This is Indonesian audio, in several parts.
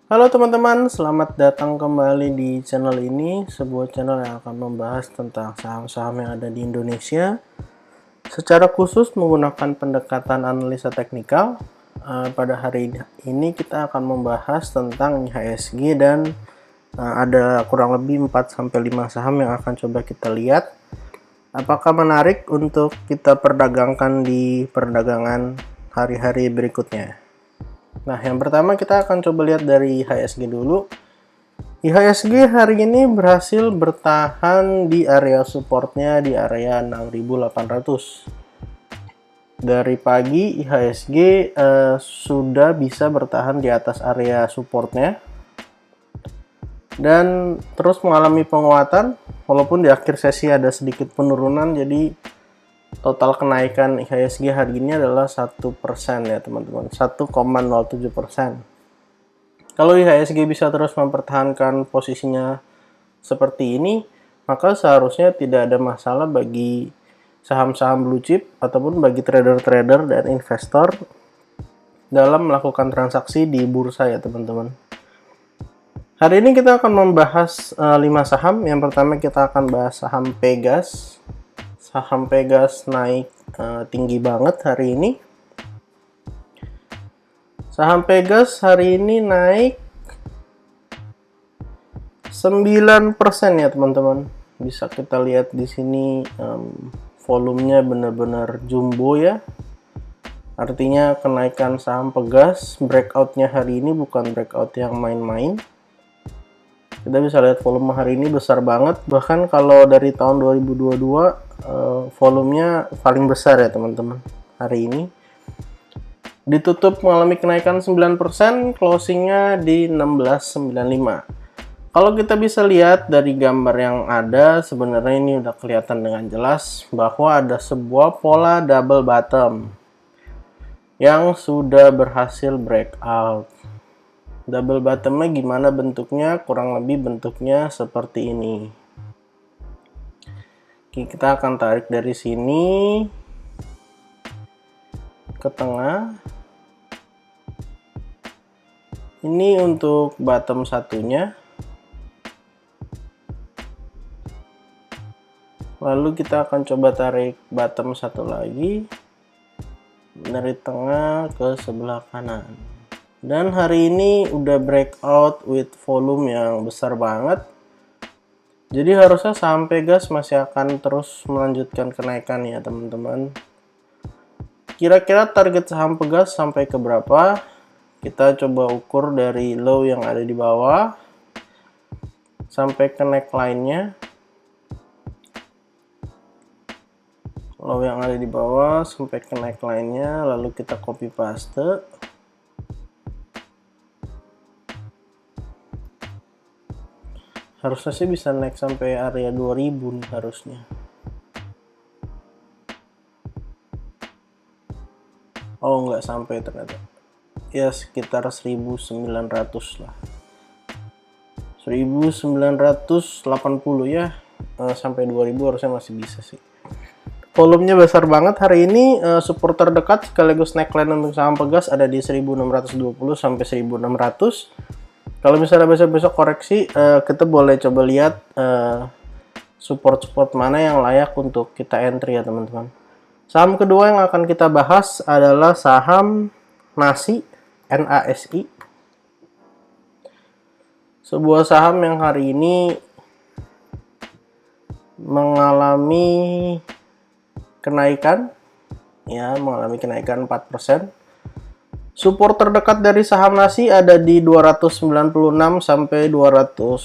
Halo teman-teman, selamat datang kembali di channel ini, sebuah channel yang akan membahas tentang saham-saham yang ada di Indonesia secara khusus menggunakan pendekatan analisa teknikal. Pada hari ini kita akan membahas tentang IHSG dan ada kurang lebih 4-5 saham yang akan coba kita lihat apakah menarik untuk kita perdagangkan di perdagangan hari-hari berikutnya. Nah, yang pertama kita akan coba lihat dari IHSG dulu. IHSG hari ini berhasil bertahan di area supportnya di area 6.800. Dari pagi IHSG sudah bisa bertahan di atas area supportnya dan terus mengalami penguatan, walaupun di akhir sesi ada sedikit penurunan. Jadi total kenaikan IHSG hari ini adalah 1% ya teman-teman, 1,07%. Kalau IHSG bisa terus mempertahankan posisinya seperti ini, maka seharusnya tidak ada masalah bagi saham-saham blue chip ataupun bagi trader-trader dan investor dalam melakukan transaksi di bursa ya teman-teman. Hari ini kita akan membahas 5 saham. Yang pertama kita akan bahas saham Pegas. Saham Pegas naik tinggi banget hari ini. Saham Pegas hari ini naik 9% ya teman-teman. Bisa kita lihat di sini volumenya benar-benar jumbo ya. Artinya kenaikan saham Pegas breakoutnya hari ini bukan breakout yang main-main. Kita bisa lihat volume hari ini besar banget. Bahkan kalau dari tahun 2022 volumenya paling besar ya teman-teman hari ini. Ditutup mengalami kenaikan 9%, closingnya di 1695. Kalau kita bisa lihat dari gambar yang ada, sebenarnya ini udah kelihatan dengan jelas bahwa ada sebuah pola double bottom yang sudah berhasil breakout. Double bottomnya gimana bentuknya? Kurang lebih bentuknya seperti ini. Oke, kita akan tarik dari sini ke tengah. Ini untuk bottom satunya. Lalu kita akan coba tarik bottom satu lagi dari tengah ke sebelah kanan. Dan hari ini udah breakout with volume yang besar banget. Jadi harusnya saham Pegas masih akan terus melanjutkan kenaikan ya teman-teman. Kira-kira target saham Pegas sampai ke berapa? Kita coba ukur dari low yang ada di bawah sampai ke neckline-nya. Low yang ada di bawah sampai ke neckline-nya, lalu kita copy paste. Harusnya sih bisa naik sampai area 2000 nih harusnya. Oh, nggak sampai ternyata. Ya sekitar 1900 lah. 1980 ya. Sampai 2000 harusnya masih bisa sih. Volumenya besar banget hari ini. Support terdekat sekaligus neckline untuk saham Pegas ada di 1620 sampai 1600. Kalau misalnya besok-besok koreksi, kita boleh coba lihat support-support mana yang layak untuk kita entry ya teman-teman. Saham kedua yang akan kita bahas adalah saham NASI, NASI. Sebuah saham yang hari ini mengalami kenaikan, ya mengalami kenaikan 4%. Support terdekat dari saham NASI ada di 296 sampai 286.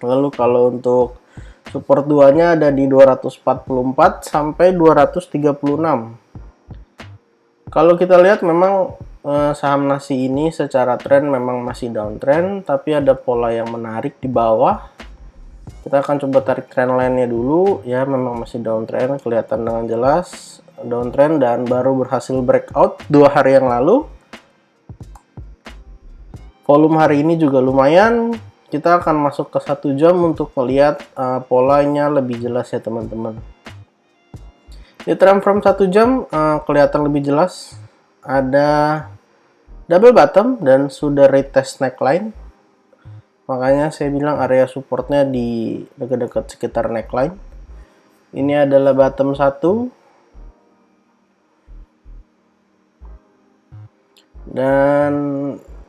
Lalu kalau untuk support 2-nya ada di 244 sampai 236. Kalau kita lihat memang saham NASI ini secara tren memang masih downtrend, tapi ada pola yang menarik di bawah. Kita akan coba tarik trendline-nya dulu ya, memang masih downtrend, kelihatan dengan jelas downtrend dan baru berhasil breakout 2 hari yang lalu. Volume hari ini juga lumayan. Kita akan masuk ke 1 jam untuk melihat polanya lebih jelas ya teman-teman. Di time frame 1 jam kelihatan lebih jelas ada double bottom dan sudah retest neckline. Makanya saya bilang area supportnya di dekat-dekat sekitar neckline. Ini adalah bottom 1. Dan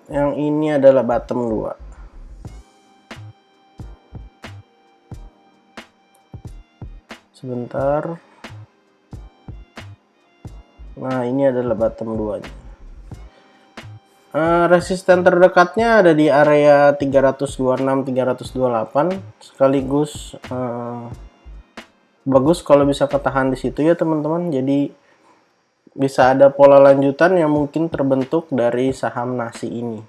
yang ini adalah bottom 2. Sebentar. Nah, ini adalah bottom 2-nya. Resisten terdekatnya ada di area 326-328, sekaligus bagus kalau bisa ketahan di situ ya teman-teman. Jadi bisa ada pola lanjutan yang mungkin terbentuk dari saham nasi ini.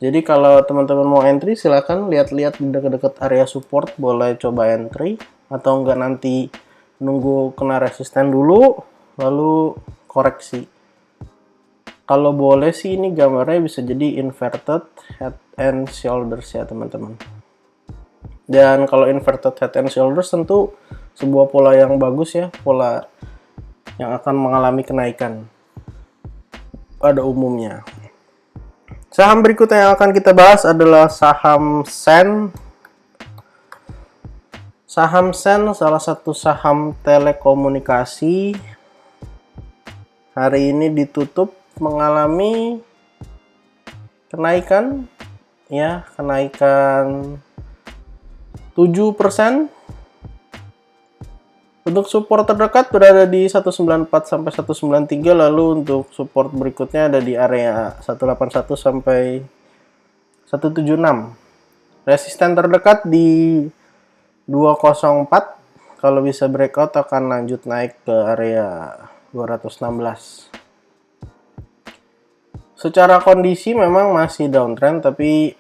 Jadi kalau teman-teman mau entry, silahkan lihat-lihat di dekat-dekat area support, boleh coba entry, atau enggak nanti nunggu kena resisten dulu lalu koreksi. Kalau boleh sih ini gambarnya bisa jadi inverted head and shoulders ya teman-teman. Dan kalau inverted head and shoulders tentu sebuah pola yang bagus ya, pola yang akan mengalami kenaikan pada umumnya. Saham berikutnya yang akan kita bahas adalah saham Sen. Saham Sen salah satu saham telekomunikasi. Hari ini ditutup mengalami kenaikan ya, kenaikan 7%. Untuk support terdekat berada di 194 sampai 193, lalu untuk support berikutnya ada di area 181 sampai 176. Resisten terdekat di 204. Kalau bisa breakout akan lanjut naik ke area 216. Secara kondisi memang masih downtrend, tapi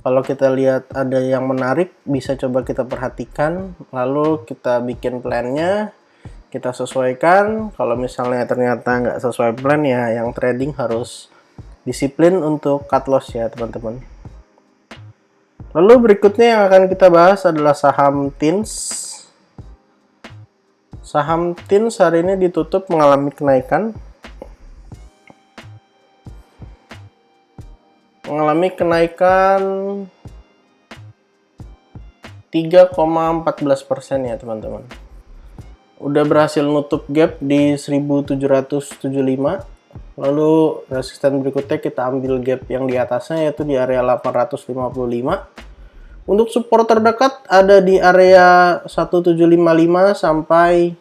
kalau kita lihat ada yang menarik, bisa coba kita perhatikan, lalu kita bikin plannya, kita sesuaikan. Kalau misalnya ternyata nggak sesuai plan ya, yang trading harus disiplin untuk cut loss ya teman-teman. Lalu berikutnya yang akan kita bahas adalah saham TINS. Saham TINS hari ini ditutup mengalami kenaikan. Mengalami kenaikan 3,14% ya teman-teman. Udah berhasil nutup gap di 1775. Lalu resisten berikutnya kita ambil gap yang di atasnya, yaitu di area 855. Untuk support terdekat ada di area 1755 sampai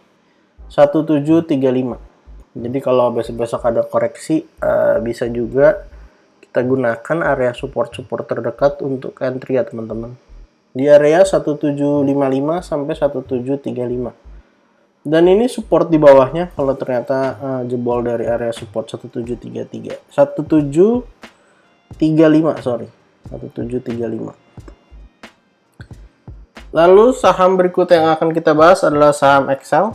1735. Jadi kalau besok-besok ada koreksi, bisa juga kita gunakan area support-support terdekat untuk entry ya teman-teman. Di area 1755 sampai 1735. Dan ini support di bawahnya kalau ternyata jebol dari area support 1735, sorry. 1735. Lalu saham berikutnya yang akan kita bahas adalah saham XL.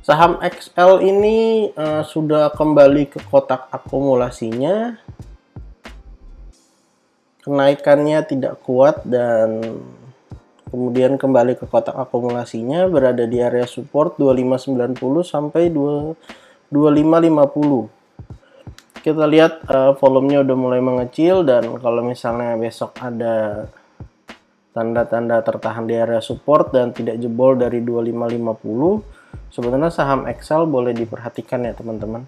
Saham XL ini sudah kembali ke kotak akumulasinya. Kenaikannya tidak kuat dan kemudian kembali ke kotak akumulasinya, berada di area support 2590 sampai 2550. Kita lihat volumenya udah mulai mengecil, dan kalau misalnya besok ada tanda-tanda tertahan di area support dan tidak jebol dari 2550, sebenarnya saham XL boleh diperhatikan ya teman-teman.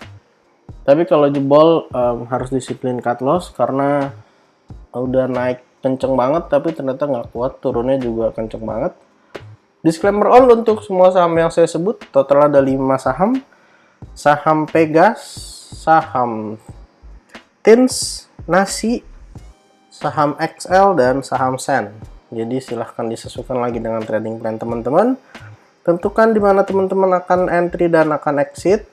Tapi kalau jebol harus disiplin cut loss, karena udah naik kenceng banget tapi ternyata nggak kuat, turunnya juga kenceng banget. Disclaimer all, untuk semua saham yang saya sebut total ada 5 saham. Saham Pegas, saham TINS, Nasi, saham XL, dan saham Sen. Jadi silahkan disesuaikan lagi dengan trading plan teman-teman. Tentukan di mana teman-teman akan entry dan akan exit.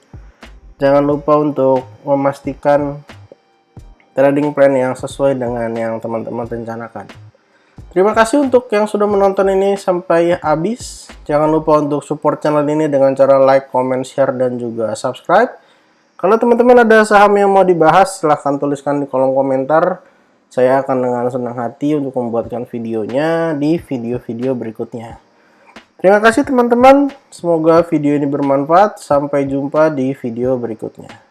Jangan lupa untuk memastikan trading plan yang sesuai dengan yang teman-teman rencanakan. Terima kasih untuk yang sudah menonton ini sampai habis. Jangan lupa untuk support channel ini dengan cara like, comment, share, dan juga subscribe. Kalau teman-teman ada saham yang mau dibahas, silahkan tuliskan di kolom komentar. Saya akan dengan senang hati untuk membuatkan videonya di video-video berikutnya. Terima kasih teman-teman. Semoga video ini bermanfaat. Sampai jumpa di video berikutnya.